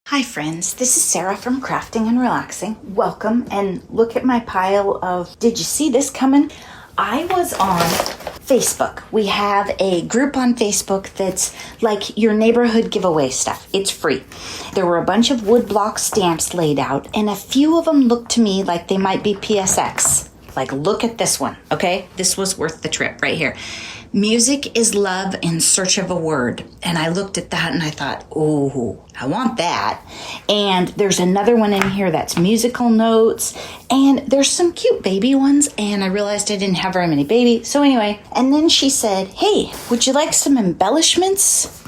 Hi friends, this is Sarah from Crafting and Relaxing. Welcome, and look at my pile of, did you see this coming? I was on Facebook. We have a group on Facebook that's like your neighborhood giveaway stuff. It's free. There were a bunch of woodblock stamps laid out, and a few of them looked to me like they might be PSX. Like, look at this one, okay? This was worth the trip right here. Music is love in search of a word. And I looked at that and I thought, oh, I want that. And there's another one in here that's musical notes. And there's some cute baby ones. And I realized I didn't have very many babies. So anyway, and then she said, hey, would you like some embellishments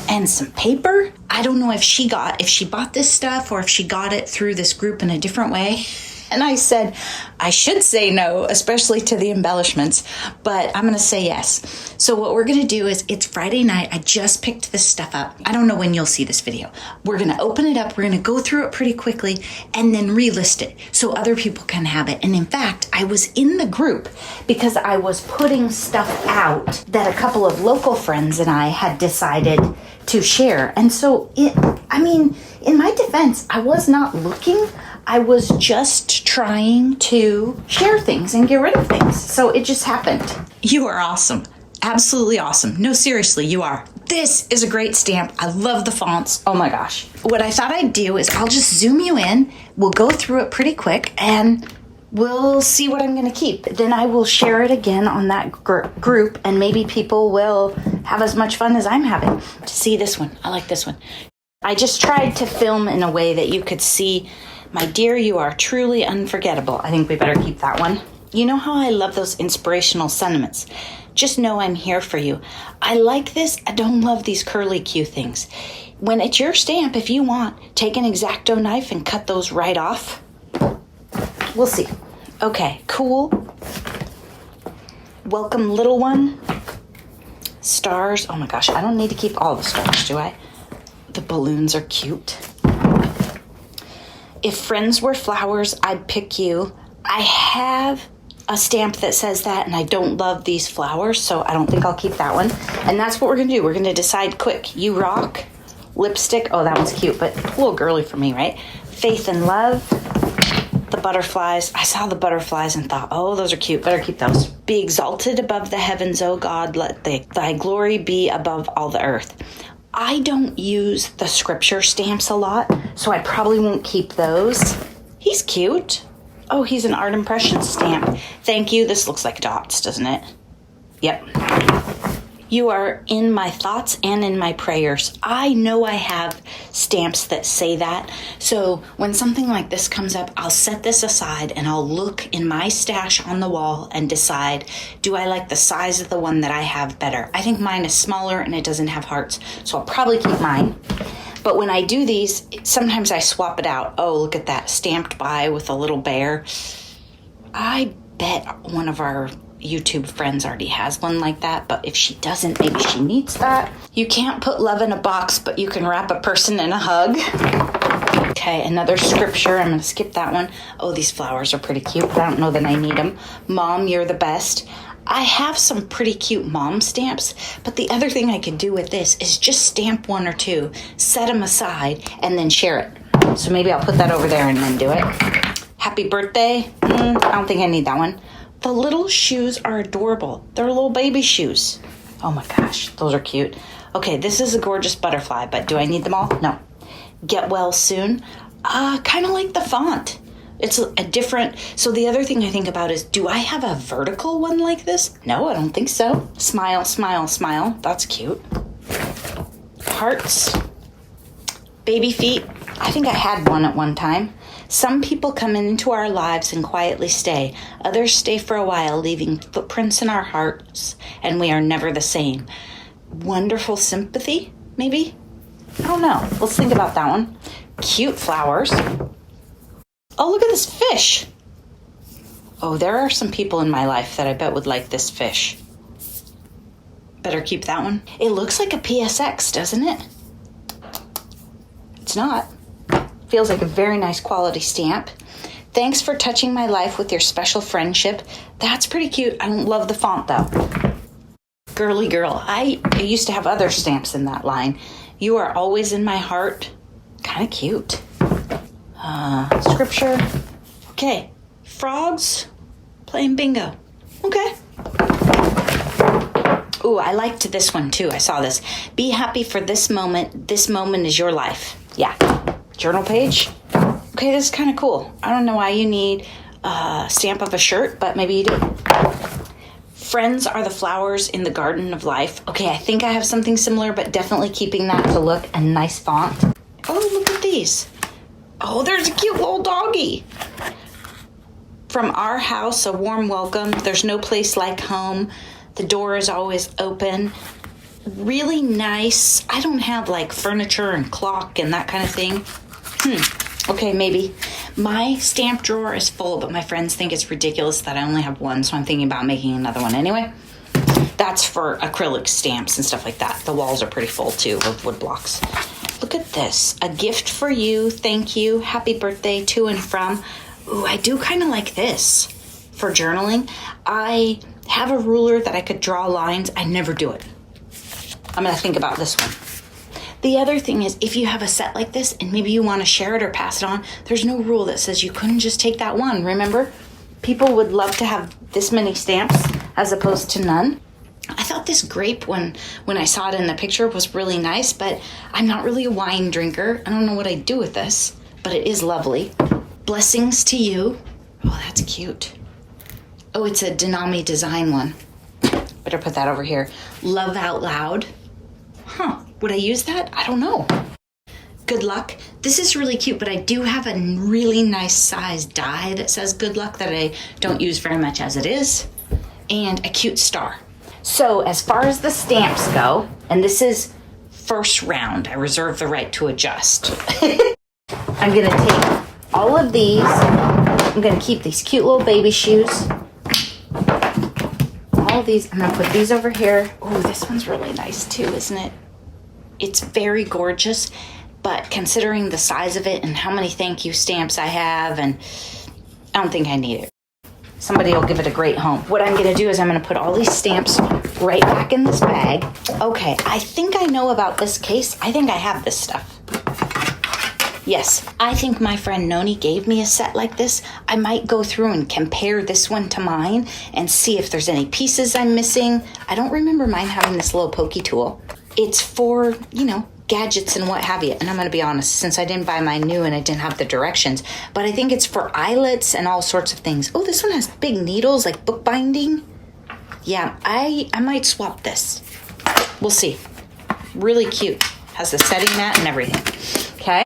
and some paper? I don't know if she bought this stuff or if she got it through this group in a different way. And I said, I should say no, especially to the embellishments, but I'm going to say yes. So what we're going to do is, it's Friday night. I just picked this stuff up. I don't know when you'll see this video. We're going to open it up. We're going to go through it pretty quickly and then relist it so other people can have it. And in fact, I was in the group because I was putting stuff out that a couple of local friends and I had decided to share. And so in my defense, I was not looking. I was just trying to share things and get rid of things. So it just happened. You are awesome. Absolutely awesome. No, seriously, you are. This is a great stamp. I love the fonts. Oh my gosh. What I thought I'd do is I'll just zoom you in. We'll go through it pretty quick and we'll see what I'm going to keep. Then I will share it again on that group and maybe people will have as much fun as I'm having. See this one. I like this one. I just tried to film in a way that you could see. My dear, you are truly unforgettable. I think we better keep that one. You know how I love those inspirational sentiments. Just know I'm here for you. I like this. I don't love these curly Q things. When it's your stamp, if you want, take an X-Acto knife and cut those right off. We'll see. Okay, cool. Welcome, little one. Stars. Oh my gosh, I don't need to keep all the stars, do I? The balloons are cute. If friends were flowers, I'd pick you. I have a stamp that says that, and I don't love these flowers, so I don't think I'll keep that one. And that's what we're going to do. We're going to decide quick. You rock. Lipstick. Oh, that one's cute, but a little girly for me, right? Faith and love. The butterflies. I saw the butterflies and thought, oh, those are cute. Better keep those. Be exalted above the heavens, O God. Let thy glory be above all the earth. I don't use the scripture stamps a lot, so I probably won't keep those. He's cute. Oh, he's an art impression stamp. Thank you. This looks like dots, doesn't it? Yep. You are in my thoughts and in my prayers. I know I have stamps that say that. So when something like this comes up, I'll set this aside and I'll look in my stash on the wall and decide, do I like the size of the one that I have better? I think mine is smaller and it doesn't have hearts, so I'll probably keep mine. But when I do these, sometimes I swap it out. Oh, look at that, stamped by with a little bear. I bet one of our YouTube friends already has one like that, but if she doesn't, maybe she needs that. You can't put love in a box, but you can wrap a person in a hug. Okay, another scripture. I'm going to skip that one. Oh, these flowers are pretty cute, but I don't know that I need them. Mom, you're the best. I have some pretty cute mom stamps, but the other thing I could do with this is just stamp one or two, set them aside, and then share it. So maybe I'll put that over there and then do it. Happy birthday. I don't think I need that one. The little shoes are adorable. They're little baby shoes. Oh my gosh, those are cute. Okay, this is a gorgeous butterfly, but do I need them all? No. Get well soon. Kind of like the font. It's a different, so the other thing I think about is, do I have a vertical one like this? No, I don't think so. Smile, smile, smile. That's cute. Hearts. Baby feet. I think I had one at one time. Some people come into our lives and quietly stay. Others stay for a while, leaving footprints in our hearts, and we are never the same. Wonderful sympathy, maybe? I don't know. Let's think about that one. Cute flowers. Oh, look at this fish. Oh, there are some people in my life that I bet would like this fish. Better keep that one. It looks like a PSX, doesn't it? It's not. Feels like a very nice quality stamp. Thanks for touching my life with your special friendship. That's pretty cute. I don't love the font though. Girly girl. I used to have other stamps in that line. You are always in my heart. kind of cute. Scripture. Okay. Frogs playing bingo. Okay. Ooh, I liked this one too. I saw this. Be happy for this moment. This moment is your life. Yeah. Journal page. Okay, this is kind of cool. I don't know why you need a stamp of a shirt, but maybe you do. Friends are the flowers in the garden of life. Okay, I think I have something similar, but definitely keeping that to look a nice font. Oh, look at these. Oh, there's a cute little doggy. From our house, a warm welcome. There's no place like home. The door is always open. Really nice. I don't have like furniture and clock and that kind of thing. Okay, maybe. My stamp drawer is full, but my friends think it's ridiculous that I only have one, so I'm thinking about making another one anyway. That's for acrylic stamps and stuff like that. The walls are pretty full too of wood blocks. Look at this. A gift for you. Thank you. Happy birthday to and from. Ooh, I do kind of like this for journaling. I have a ruler that I could draw lines. I never do it. I'm going to think about this one. The other thing is, if you have a set like this and maybe you want to share it or pass it on, there's no rule that says you couldn't just take that one. Remember, people would love to have this many stamps as opposed to none. I thought this grape, when I saw it in the picture, was really nice, but I'm not really a wine drinker. I don't know what I'd do with this, but it is lovely. Blessings to you. Oh, that's cute. Oh, it's a Denami design one. Better put that over here. Love out loud. Huh. Would I use that? I don't know. Good luck. This is really cute, but I do have a really nice size die that says good luck that I don't use very much as it is. And a cute star. So as far as the stamps go, and this is first round, I reserve the right to adjust. I'm going to take all of these. I'm going to keep these cute little baby shoes. All of these. I'm going to put these over here. Oh, this one's really nice too, isn't it? It's very gorgeous, but considering the size of it and how many thank you stamps I have, and I don't think I need it. Somebody will give it a great home. What I'm going to do is I'm going to put all these stamps right back in this bag. Okay, I think I know about this case. I think I have this stuff. Yes, I think my friend Noni gave me a set like this. I might go through and compare this one to mine and see if there's any pieces I'm missing. I don't remember mine having this little pokey tool. It's for, gadgets and what have you. And I'm going to be honest, since I didn't buy mine new and I didn't have the directions, but I think it's for eyelets and all sorts of things. Oh, this one has big needles, like bookbinding. Yeah, I might swap this. We'll see. Really cute. Has the setting mat and everything. Okay.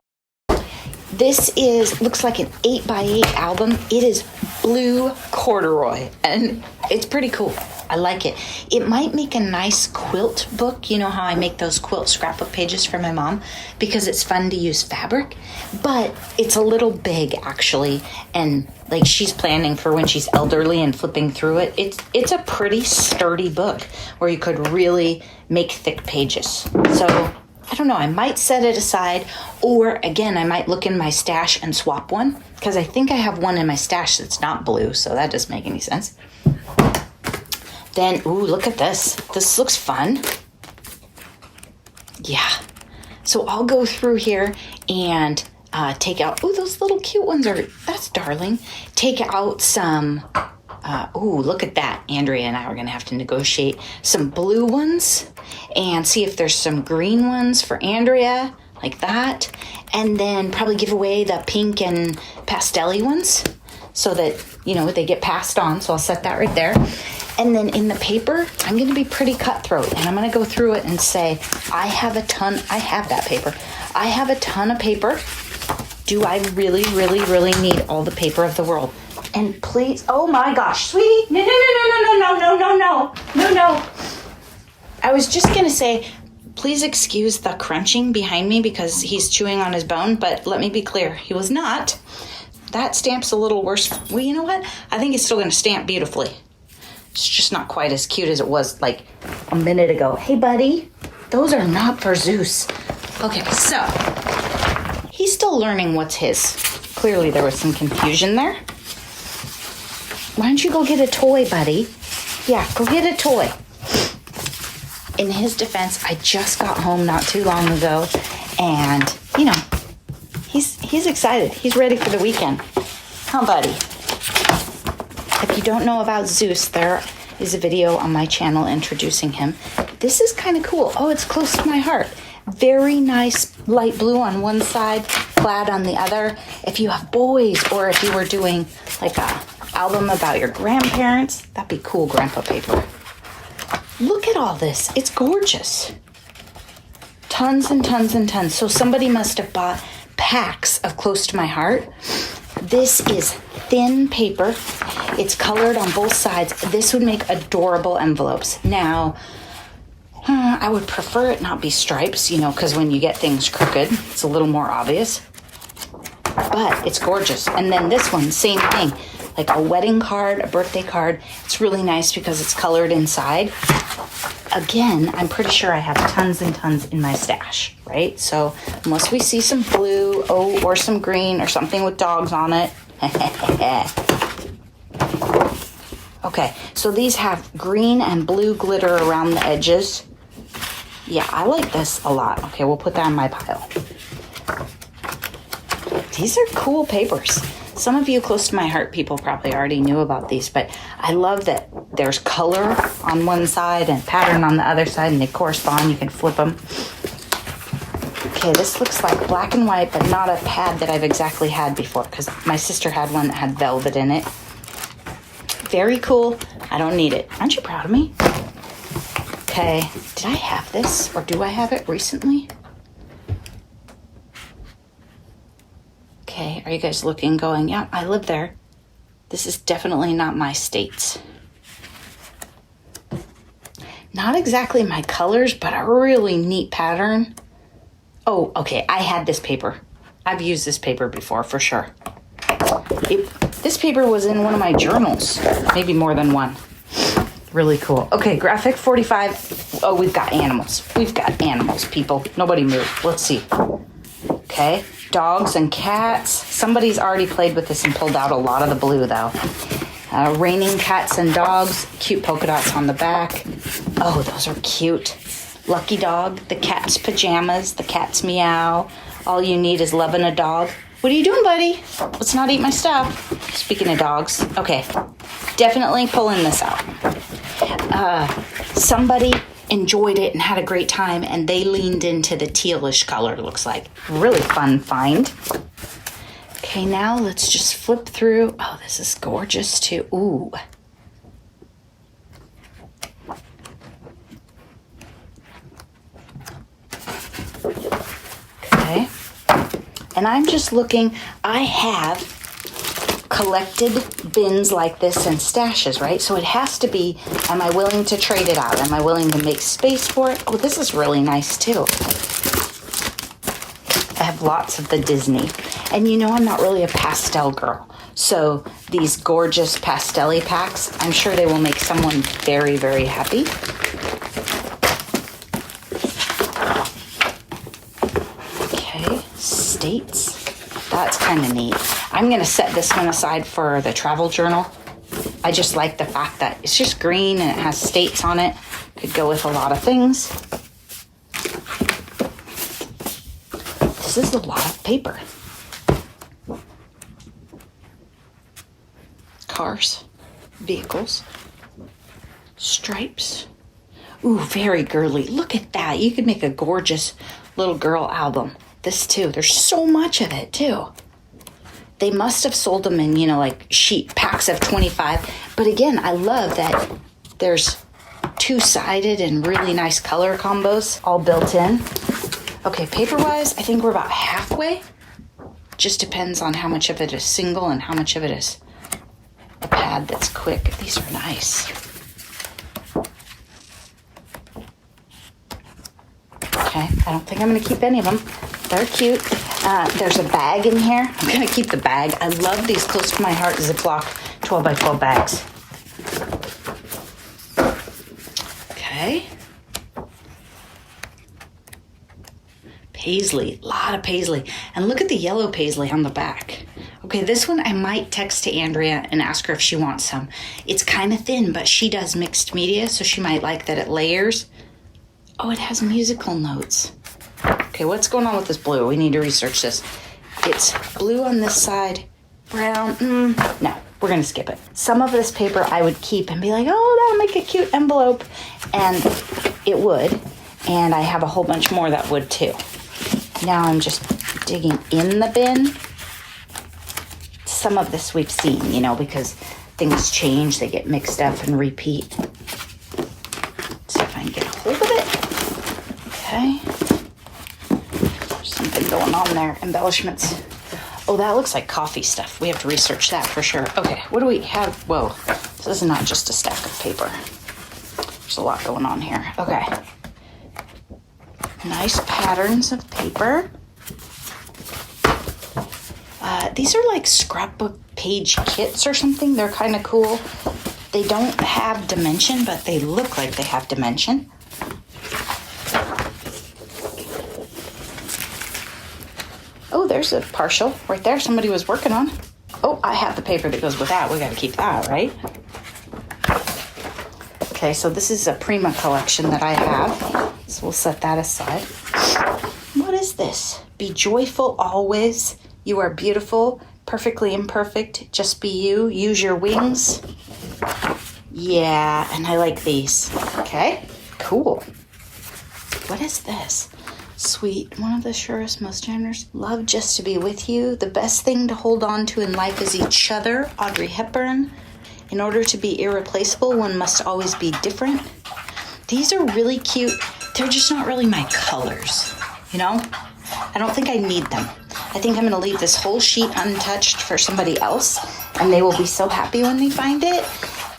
This looks like an 8x8 album. It is blue corduroy and it's pretty cool. I like it. It might make a nice quilt book. You know how I make those quilt scrapbook pages for my mom because it's fun to use fabric, but it's a little big actually. And like she's planning for when she's elderly and flipping through it. It's a pretty sturdy book where you could really make thick pages. So I don't know. I might set it aside, or again, I might look in my stash and swap one because I think I have one in my stash that's not blue. So that doesn't make any sense. Then, ooh, look at this. This looks fun. Yeah. So I'll go through here and take out, ooh, those little cute ones that's darling. Take out some, ooh, look at that. Andrea and I are going to have to negotiate some blue ones and see if there's some green ones for Andrea, like that. And then probably give away the pink and pastel-y ones so that, they get passed on. So I'll set that right there. And then in the paper, I'm going to be pretty cutthroat. And I'm going to go through it and say, I have that paper. I have a ton of paper. Do I really, really, really need all the paper of the world? And please, oh my gosh, sweetie, no. I was just going to say, please excuse the crunching behind me because he's chewing on his bone. But let me be clear, he was not. That stamp's a little worse. Well, you know what? I think it's still going to stamp beautifully. It's just not quite as cute as it was like a minute ago. Hey, buddy, those are not for Zeus. Okay, so he's still learning what's his. Clearly there was some confusion there. Why don't you go get a toy, buddy? Yeah, go get a toy. In his defense, I just got home not too long ago and, He's excited. He's ready for the weekend. Huh, buddy? If you don't know about Zeus, there is a video on my channel introducing him. This is kind of cool. Oh, it's close to my heart. Very nice light blue on one side, plaid on the other. If you have boys, or if you were doing like a album about your grandparents, that'd be cool grandpa paper. Look at all this. It's gorgeous. Tons and tons and tons. So somebody must have bought packs of Close to My Heart. This is thin paper. It's colored on both sides. This would make adorable envelopes. Now, I would prefer it not be stripes, because when you get things crooked, it's a little more obvious. But it's gorgeous. And then this one, same thing. Like a wedding card, a birthday card. It's really nice because it's colored inside. Again, I'm pretty sure I have tons and tons in my stash, right? So unless we see some blue, or some green, or something with dogs on it. Okay, so these have green and blue glitter around the edges. Yeah, I like this a lot. Okay, we'll put that in my pile. These are cool papers. Some of you Close to My Heart people probably already knew about these, but I love that there's color on one side and pattern on the other side, and they correspond. You can flip them. Okay, this looks like black and white, but not a pad that I've exactly had before, because my sister had one that had velvet in it. Very cool. I don't need it. Aren't you proud of me? Okay, did I have this, or do I have it recently? Okay, are you guys looking, going, yeah, I live there. This is definitely not my states. Not exactly my colors, but a really neat pattern. Oh, okay, I had this paper. I've used this paper before, for sure. This paper was in one of my journals, maybe more than one. Really cool. Okay, graphic 45. Oh, we've got animals. We've got animals, people. Nobody move. Let's see. Okay, dogs and cats. Somebody's already played with this and pulled out a lot of the blue, though. Raining cats and dogs. Cute polka dots on the back. Oh, those are cute. Lucky dog. The cat's pajamas. The cat's meow. All you need is loving a dog. What are you doing, buddy? Let's not eat my stuff. Speaking of dogs. Okay, definitely pulling this out. Somebody enjoyed it and had a great time, and they leaned into the tealish color, looks like. Really fun find. Okay, now let's just flip through. Oh, this is gorgeous too. Ooh. Okay. And I'm just looking. I have collected bins like this and stashes, right? So it has to be, am I willing to trade it out? Am I willing to make space for it? Oh, this is really nice too. I have lots of the Disney. And I'm not really a pastel girl. So these gorgeous pastel-y packs, I'm sure they will make someone very, very happy. Okay, states. That's kind of neat. I'm going to set this one aside for the travel journal. I just like the fact that it's just green and it has states on it. Could go with a lot of things. This is a lot of paper. Cars, vehicles, stripes. Ooh, very girly. Look at that. You could make a gorgeous little girl album. This too. There's so much of it too. They must have sold them in, like sheet packs of 25. But again, I love that there's two-sided and really nice color combos all built in. Okay, paper-wise, I think we're about halfway. Just depends on how much of it is single and how much of it is a pad that's quick. These are nice. Okay, I don't think I'm going to keep any of them. They're cute. There's a bag in here. I'm going to keep the bag. I love these Close to My Heart Ziploc 12x12 bags. Okay. Paisley. A lot of paisley. And look at the yellow paisley on the back. Okay, this one I might text to Andrea and ask her if she wants some. It's kind of thin, but she does mixed media, so she might like that it layers. Oh, it has musical notes. Okay, what's going on with this blue? We need to research this. It's blue on this side, brown. No, we're gonna skip it. Some of this paper I would keep and be like, oh, that'll make a cute envelope. And it would. And I have a whole bunch more that would too. Now I'm just digging in the bin. Some of this we've seen, you know, because things change, they get mixed up and repeat. Let's see if I can get a hold of it. Okay. There's something going on there. Embellishments. Oh, that looks like coffee stuff. We have to research that for sure. Okay, what do we have? Whoa, this is not just a stack of paper. There's a lot going on here. Okay. Nice patterns of paper. These are like scrapbook page kits or something. They're kind of cool. They don't have dimension, but they look like they have dimension. Oh, there's a partial right there somebody was working on. Oh, I have the paper that goes with that. We got to keep that, right? Okay, so this is a Prima collection that I have. So we'll set that aside. What is this? Be joyful always. You are beautiful, perfectly imperfect. Just be you. Use your wings. Yeah, and I like these. Okay, cool. What is this? Sweet, one of the surest, most generous. Love just to be with you. The best thing to hold on to in life is each other. Audrey Hepburn. In order to be irreplaceable, one must always be different. These are really cute. They're just not really my colors, you know? I don't think I need them. I think I'm going to leave this whole sheet untouched for somebody else, and they will be so happy when they find it.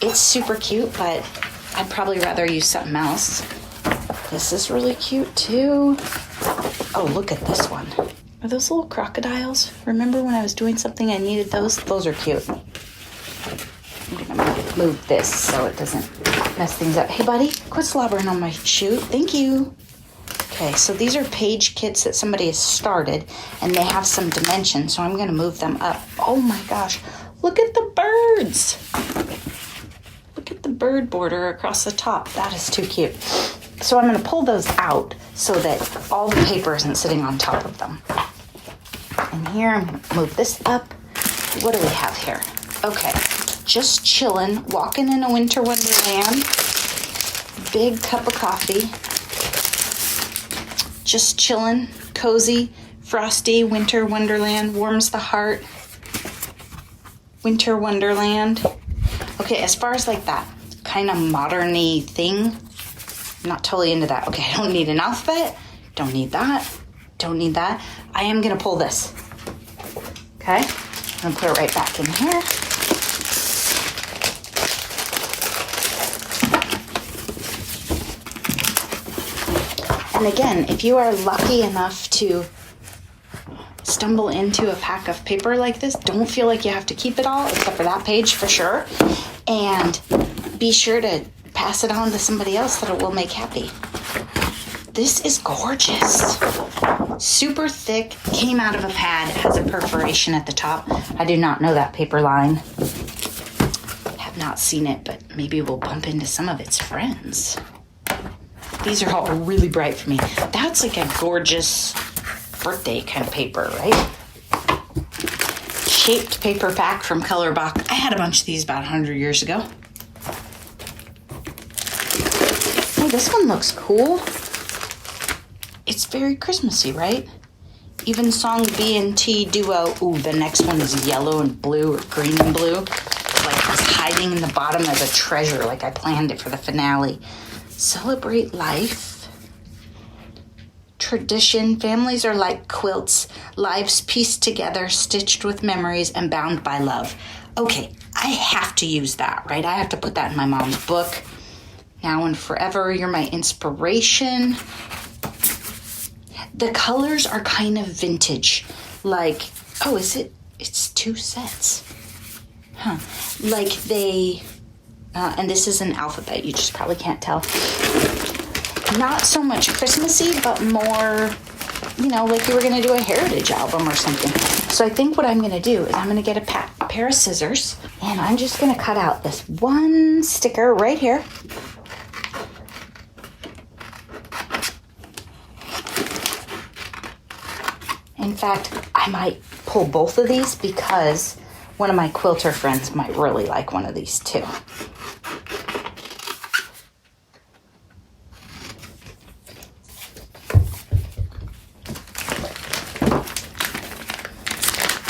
It's super cute, but I'd probably rather use something else. This is really cute, too. Oh, look at this one. Are those little crocodiles? Remember when I was doing something I needed those? Those are cute. I'm going to move this so it doesn't mess things up. Hey, buddy, quit slobbering on my shoe. Thank you. Okay, so these are page kits that somebody has started, and they have some dimension, so I'm going to move them up. Oh my gosh, look at the birds. Look at the bird border across the top. That is too cute. So I'm going to pull those out so that all the paper isn't sitting on top of them. And here, I'm going to move this up. What do we have here? Okay, just chilling, walking in a winter wonderland. Big cup of coffee. Just chilling, cozy, frosty, winter wonderland, warms the heart. Winter wonderland. Okay, as far as like that kind of modern-y thing, I'm not totally into that. Okay, I don't need an alphabet. Don't need that. Don't need that. I am going to pull this. Okay, I'm going to put it right back in here. And again, if you are lucky enough to stumble into a pack of paper like this, don't feel like you have to keep it all, except for that page for sure. And be sure to pass it on to somebody else that it will make happy. This is gorgeous. Super thick, came out of a pad, has a perforation at the top. I do not know that paper line. Have not seen it, but maybe we'll bump into some of its friends. These are all really bright for me. That's like a gorgeous birthday kind of paper, right? Shaped paper pack from Colorbach. I had a bunch of these about 100 years ago. Oh, this one looks cool. It's very Christmassy, right? Even song B&T duo. Ooh, the next one is yellow and blue or green and blue. Like it's hiding in the bottom of a treasure, like I planned it for the finale. Celebrate life. Tradition. Families are like quilts. Lives pieced together, stitched with memories, and bound by love. Okay, I have to use that, right? I have to put that in my mom's book. Now and forever, you're my inspiration. The colors are kind of vintage. Like, oh, is it? It's 2 sets. Huh. Like they... and this is an alphabet, you just probably can't tell. Not so much Christmassy, but more, you know, like you were going to do a heritage album or something. So I think what I'm going to do is I'm going to get a pair of scissors, and I'm just going to cut out this one sticker right here. In fact, I might pull both of these because one of my quilter friends might really like one of these too.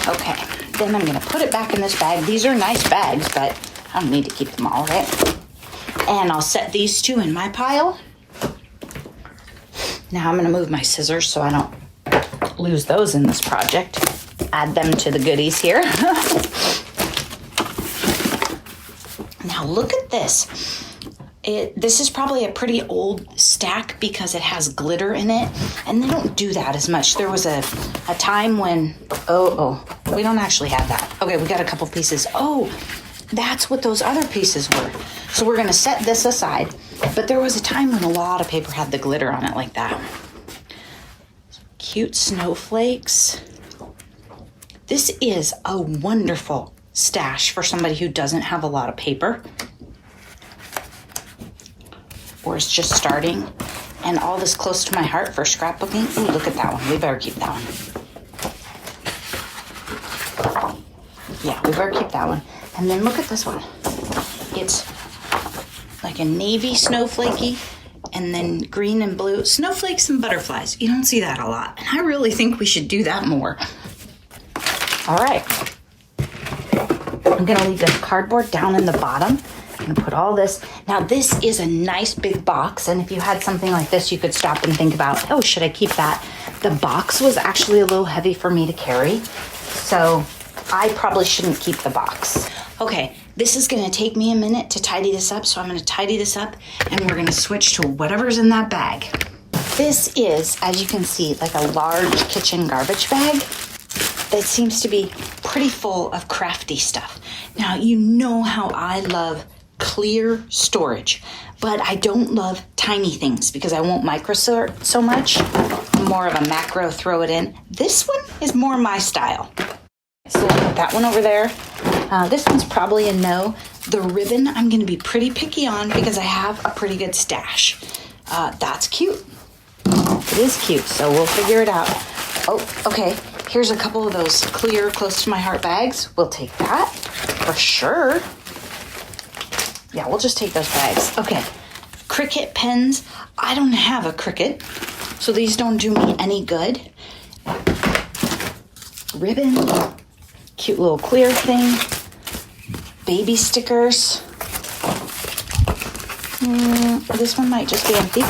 Okay, then I'm gonna put it back in this bag. These are nice bags, but I don't need to keep them all, right? And I'll set these two in my pile. Now I'm gonna move my scissors so I don't lose those in this project. Add them to the goodies here. Now look at this. This is probably a pretty old stack because it has glitter in it, and they don't do that as much. There was a time when, we don't actually have that. Okay, we got a couple pieces. Oh, that's what those other pieces were. So we're gonna set this aside, but there was a time when a lot of paper had the glitter on it like that. Cute snowflakes. This is a wonderful stash for somebody who doesn't have a lot of paper or is just starting, and all this close to my heart for scrapbooking. Ooh, look at that one. We better keep that one. Yeah, we better keep that one. And then look at this one. It's like a navy snowflakey and then green and blue. Snowflakes and butterflies. You don't see that a lot. And I really think we should do that more. All right. I'm gonna leave the cardboard down in the bottom. I'm gonna put all this. Now this is a nice big box, and if you had something like this, you could stop and think about, oh, should I keep that? The box was actually a little heavy for me to carry, so I probably shouldn't keep the box. Okay, this is gonna take me a minute to tidy this up, so I'm gonna tidy this up, and we're gonna switch to whatever's in that bag. This is, as you can see, like a large kitchen garbage bag that seems to be pretty full of crafty stuff. Now, you know how I love clear storage, but I don't love tiny things because I won't micro sort so much. I'm more of a macro, throw it in. This one is more my style. So I'll put that one over there. This one's probably a no. The ribbon I'm gonna be pretty picky on because I have a pretty good stash. That's cute. It is cute, so we'll figure it out. Oh, okay. Here's a couple of those clear, close to my heart bags. We'll take that for sure. Yeah, we'll just take those bags. Okay, Cricut pens. I don't have a Cricut, so these don't do me any good. Ribbon, cute little clear thing. Baby stickers. This one might just be empty.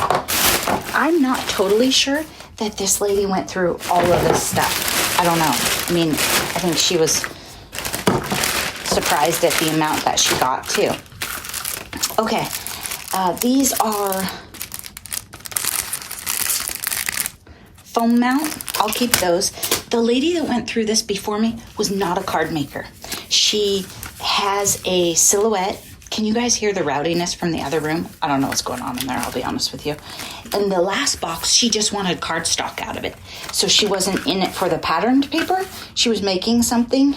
I'm not totally sure that this lady went through all of this stuff. I don't know. I mean, I think she was surprised at the amount that she got too. Okay, these are foam mount. I'll keep those. The lady that went through this before me was not a card maker. She has a silhouette. Can you guys hear the rowdiness from the other room? I don't know what's going on in there, I'll be honest with you. And the last box, she just wanted cardstock out of it. So she wasn't in it for the patterned paper. She was making something.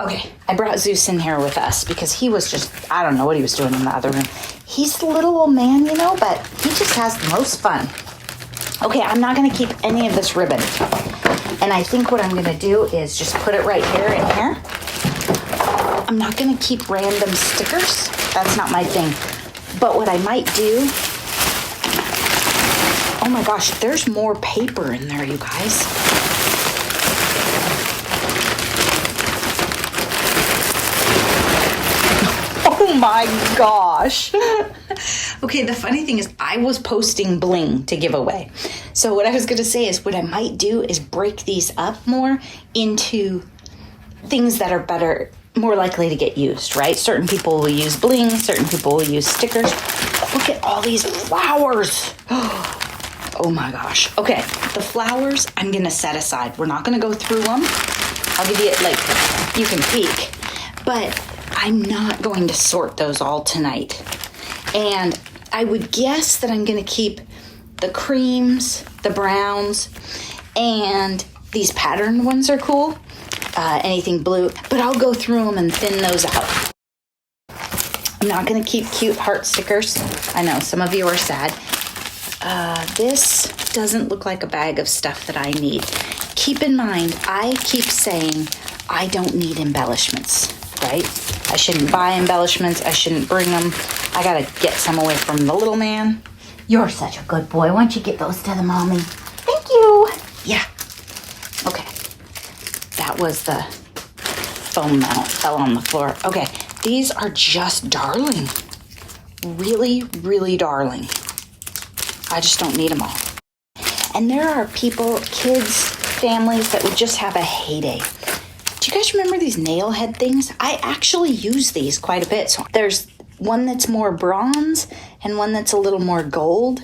Okay, I brought Zeus in here with us because he was just, I don't know what he was doing in the other room. He's the little old man, you know, but he just has the most fun. Okay, I'm not gonna keep any of this ribbon. And I think what I'm gonna do is just put it right here and here. I'm not gonna keep random stickers. That's not my thing. But what I might do, oh my gosh, there's more paper in there, you guys. Oh my gosh. Okay, the funny thing is I was posting bling to give away. So what I was gonna say is what I might do is break these up more into things that are better, more likely to get used, right? Certain people will use bling, certain people will use stickers. Look at all these flowers. Oh my gosh. Okay, the flowers I'm gonna set aside. We're not gonna go through them. I'll give you, like, you can peek, but I'm not going to sort those all tonight. And I would guess that I'm gonna keep the creams, the browns, and these patterned ones are cool. Anything blue, but I'll go through them and thin those out. I'm not gonna keep cute heart stickers. I know some of you are sad. This doesn't look like a bag of stuff that I need. keep in mind, I keep saying I don't need embellishments, right? I shouldn't buy embellishments. I shouldn't bring them. I gotta get some away from the little man. You're such a good boy. Why don't you get those to the mommy? Thank you. Yeah. Okay. That was the foam mount. Fell on the floor. Okay. These are just darling. Really, really darling. I just don't need them all. And there are people, kids, families that would just have a heyday. Do you guys remember these nail head things? I actually use these quite a bit. So there's one that's more bronze and one that's a little more gold.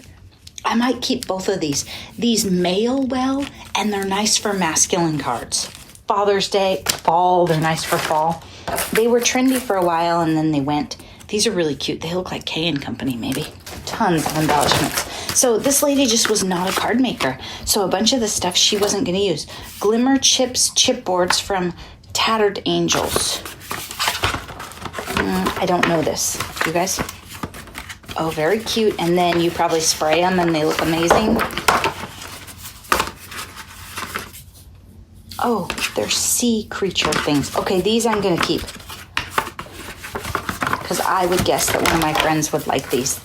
I might keep both of these. These mail well, and they're nice for masculine cards. Father's Day, fall, they're nice for fall. They were trendy for a while and then they went. These are really cute. They look like K & Company maybe. Tons of embellishments. So this lady just was not a card maker. So a bunch of the stuff she wasn't going to use. Glimmer Chips chipboards from Tattered Angels. I don't know this. You guys? Oh, very cute. And then you probably spray them and they look amazing. Oh, they're sea creature things. Okay, these I'm going to keep. Because I would guess that one of my friends would like these.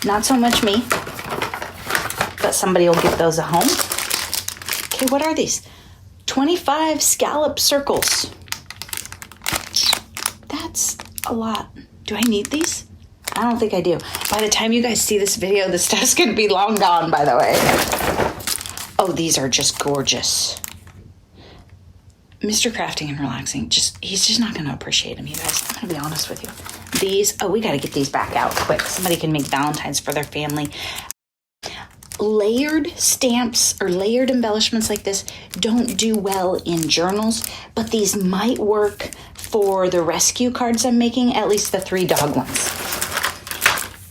Not so much me. But somebody will get those at home. Okay, what are these? 25 scallop circles. That's a lot. Do I need these? I don't think I do. By the time you guys see this video, this stuff's going to be long gone, by the way. Oh, these are just gorgeous. Mr. Crafting and Relaxing, he's just not going to appreciate them, you guys. I'm going to be honest with you. These, oh, we got to get these back out quick. Somebody can make Valentines for their family. Layered stamps or layered embellishments like this don't do well in journals, but these might work for the rescue cards I'm making, at least the 3 dog ones.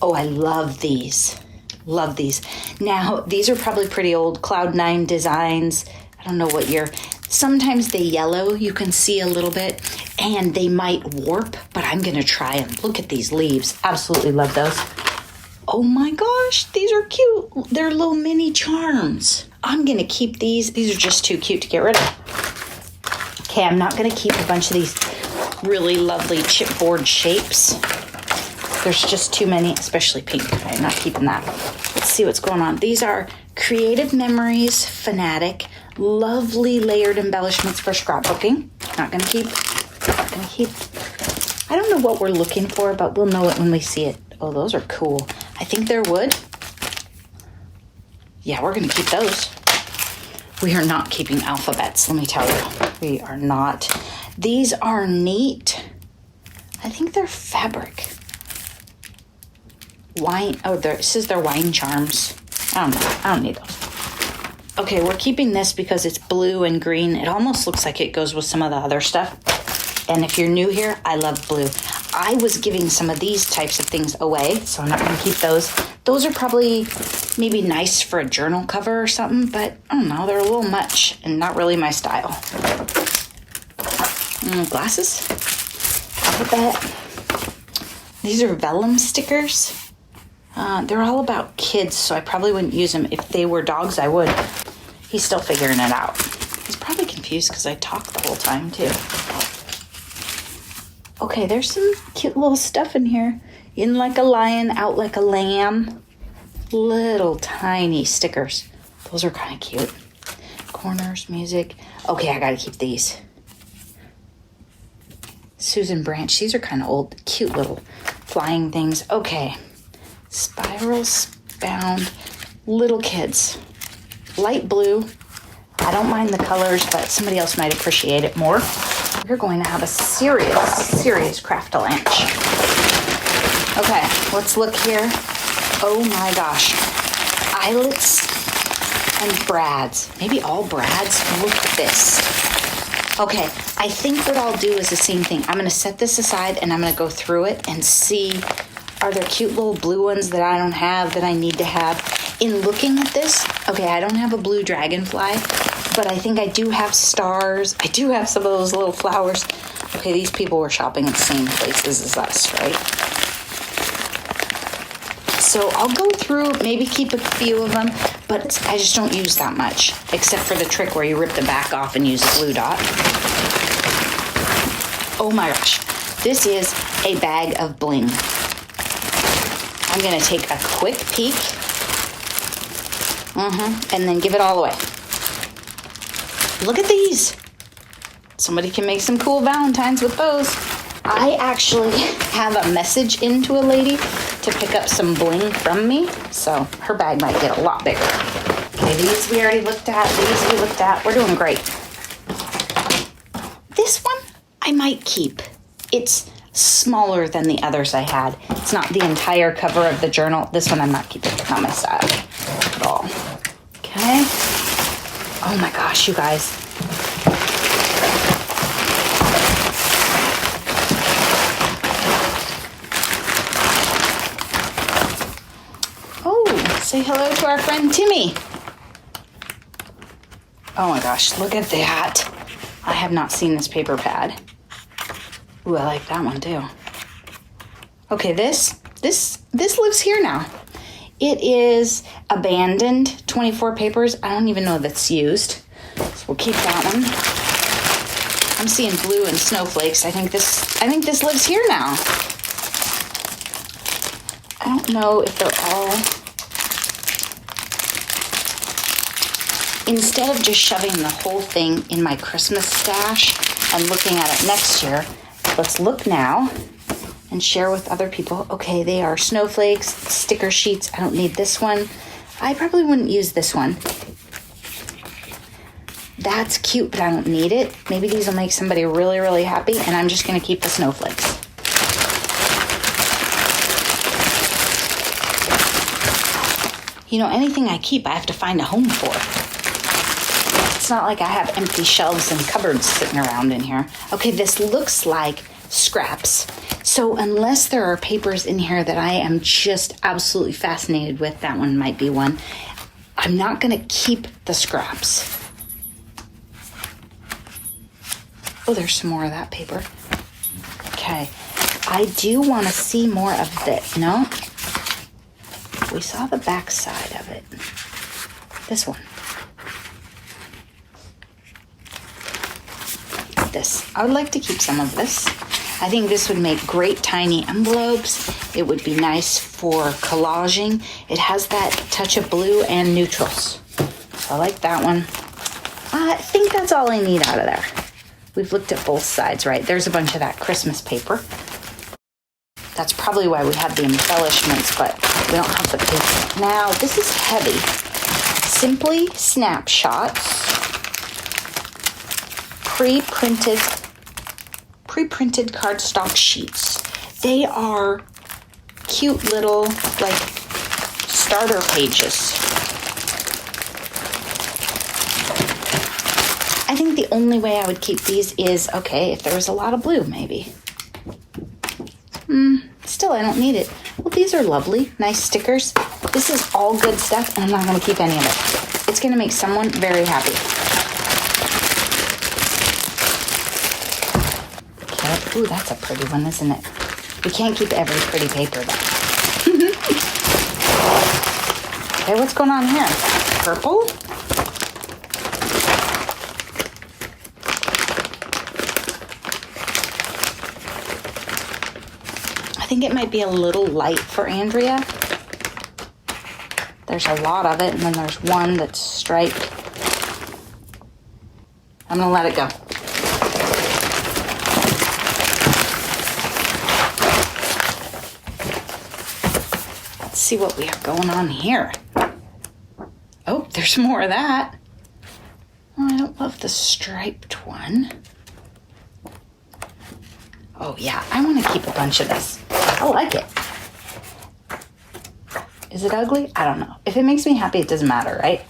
Oh, I love these. Love these. Now, these are probably pretty old. Cloud9 designs. I don't know what year. Sometimes they yellow. You can see a little bit. And they might warp, but I'm going to try them. Look at these leaves. Absolutely love those. Oh my gosh, these are cute. They're little mini charms. I'm going to keep these. These are just too cute to get rid of. Okay, I'm not going to keep a bunch of these really lovely chipboard shapes. There's just too many, especially pink. I'm not keeping that. Let's see what's going on. These are Creative Memories Fanatic. Lovely layered embellishments for scrapbooking. Not going to keep. Not going to keep. I don't know what we're looking for, but we'll know it when we see it. Oh, those are cool. I think they're wood. Yeah, we're going to keep those. We are not keeping alphabets, let me tell you. We are not. These are neat. I think they're fabric. Wine. Oh, it says they're wine charms. I don't know. I don't need those. Okay, we're keeping this because it's blue and green. It almost looks like it goes with some of the other stuff. And if you're new here, I love blue. I was giving some of these types of things away, so I'm not going to keep those. Those are probably maybe nice for a journal cover or something, but I don't know. They're a little much and not really my style. Glasses. Alphabet. These are vellum stickers. They're all about kids, so I probably wouldn't use them. If they were dogs, I would. He's still figuring it out. He's probably confused because I talk the whole time, too. Okay, there's some cute little stuff in here. In like a lion, out like a lamb. Little tiny stickers. Those are kind of cute. Corners, music. Okay, I gotta keep these. Susan Branch. These are kind of old. Cute little flying things. Okay. Spirals bound. Little kids. Light blue. I don't mind the colors, but somebody else might appreciate it more. You're going to have a serious craft-a-lanch. Okay, let's look here. Oh my gosh. Eyelets and brads. Maybe all brads. Look at this. Okay, I think what I'll do is the same thing. I'm going to set this aside and I'm going to go through it and see, are there cute little blue ones that I don't have that I need to have? In looking at this, okay, I don't have a blue dragonfly, but I think I do have stars. I do have some of those little flowers. Okay, these people were shopping at the same places as us, right? So I'll go through, maybe keep a few of them. but I just don't use that much, except for the trick where you rip the back off and use a glue dot. Oh my gosh, this is a bag of bling. I'm gonna take a quick peek, and then give it all away. Look at these. Somebody can make some cool Valentines with those. I actually have a message into a lady to pick up some bling from me, so her bag might get a lot bigger. Okay, these we already looked at, these we looked at. We're doing great. This one I might keep. It's smaller than the others I had. It's not the entire cover of the journal. This one I'm not keeping. It's not my style at all. Okay. Oh my gosh, you guys. Say hello to our friend Timmy. Oh my gosh, look at that. I have not seen this paper pad. Ooh, I like that one too. Okay, this lives here now. It is abandoned 24 papers. I don't even know if it's used. So we'll keep that one. I'm seeing blue and snowflakes. I think this lives here now. I don't know if they're all. Instead of just shoving the whole thing in my Christmas stash and looking at it next year, let's look now and share with other people. Okay, they are snowflakes, sticker sheets. I don't need this one. I probably wouldn't use this one. That's cute, but I don't need it. Maybe these will make somebody really, really happy, and I'm just gonna keep the snowflakes. You know, anything I keep, I have to find a home for. It's not like I have empty shelves and cupboards sitting around in here. Okay, this looks like scraps. So unless there are papers in here that I am just absolutely fascinated with, that one might be one. I'm not gonna keep the scraps. Oh, there's some more of that paper. Okay, I do wanna see more of this. No? We saw the back side of it. This one. This. I would like to keep some of this. I think this would make great tiny envelopes. It would be nice for collaging. It has that touch of blue and neutrals. So I like that one. I think that's all I need out of there. We've looked at both sides, right? There's a bunch of that Christmas paper. That's probably why we have the embellishments, but we don't have the paper. Now, this is heavy. Simply Snapshots. Pre-printed cardstock sheets. They are cute little, like, starter pages. I think the only way I would keep these is, okay, if there was a lot of blue, maybe. Still, I don't need it. Well, these are lovely, nice stickers. This is all good stuff, and I'm not going to keep any of it. It's going to make someone very happy. Okay, ooh, that's a pretty one, isn't it? We can't keep every pretty paper, though. Okay, what's going on here? Purple? I think it might be a little light for Andrea. There's a lot of it, and then there's one that's striped. I'm gonna let it go. Let's see what we have going on here. Oh, there's more of that. Oh, I don't love the striped one. Oh yeah, I want to keep a bunch of this. I like it. Is it ugly? I don't know. If it makes me happy, it doesn't matter, right?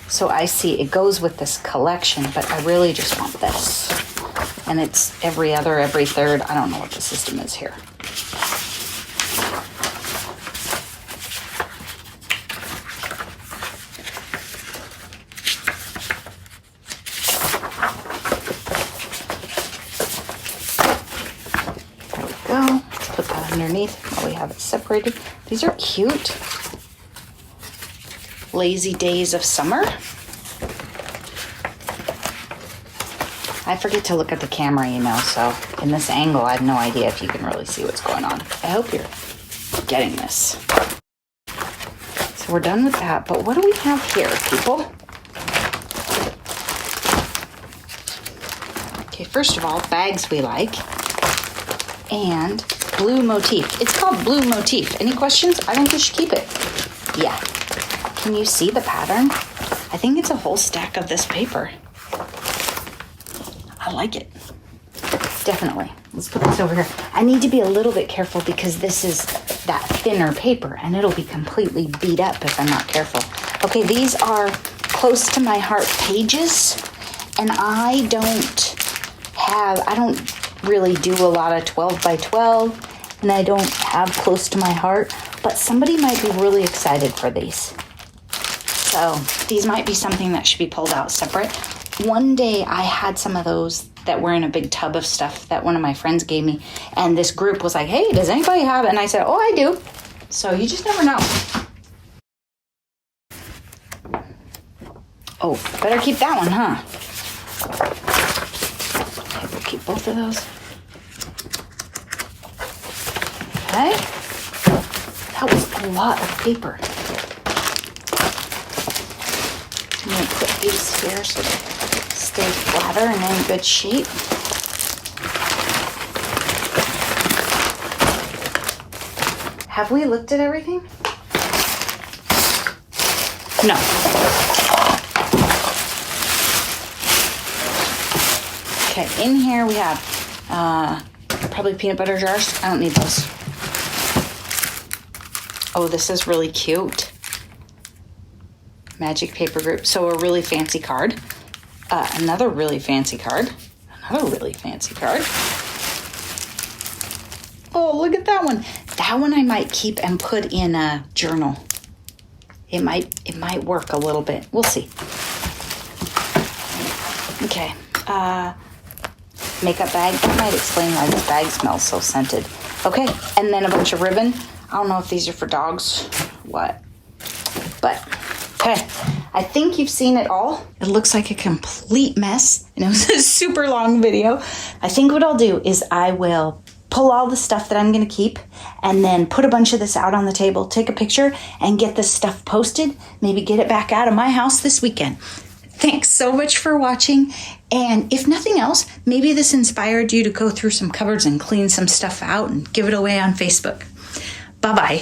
So I see it goes with this collection, but I really just want this. And it's every other, every third. I don't know what the system is here. Underneath while we have it separated. These are cute. lazy days of summer. I forget to look at the camera, you know, so in this angle, I have no idea if you can really see what's going on. I hope you're getting this. So we're done with that, but what do we have here, people? Okay, first of all, bags we like, and blue motif. It's called blue motif. Any questions? I think you should keep it. Yeah. Can you see the pattern? I think it's a whole stack of this paper. I like it. Definitely. Let's put this over here. I need to be a little bit careful because this is that thinner paper and it'll be completely beat up if I'm not careful. Okay, these are close to my heart pages, and I don't really do a lot of 12 by 12, and I don't have close to my heart, but somebody might be really excited for these. So these might be something that should be pulled out separate. One day I had some of those that were in a big tub of stuff that one of my friends gave me, and this group was like, hey, does anybody have it? And I said, oh, I do. So you just never know. Oh, better keep that one, huh? Okay, we'll keep both of those. Okay. That was a lot of paper. I'm going to put these here so they stay flatter and in good shape. Have we looked at everything? No. Okay, in here we have probably peanut butter jars. I don't need those. Oh, this is really cute. Magic paper group. So a really fancy card. Another really fancy card. Another really fancy card. Oh, look at that one. That one I might keep and put in a journal. It might work a little bit. We'll see. Okay. Makeup bag. That might explain why this bag smells so scented. Okay, and then a bunch of ribbon. I don't know if these are for dogs. What? But, okay. I think you've seen it all. It looks like a complete mess, and it was a super long video. I think what I'll do is I will pull all the stuff that I'm going to keep and then put a bunch of this out on the table, take a picture, and get this stuff posted. Maybe get it back out of my house this weekend. Thanks so much for watching. And if nothing else, maybe this inspired you to go through some cupboards and clean some stuff out and give it away on Facebook. Bye-bye.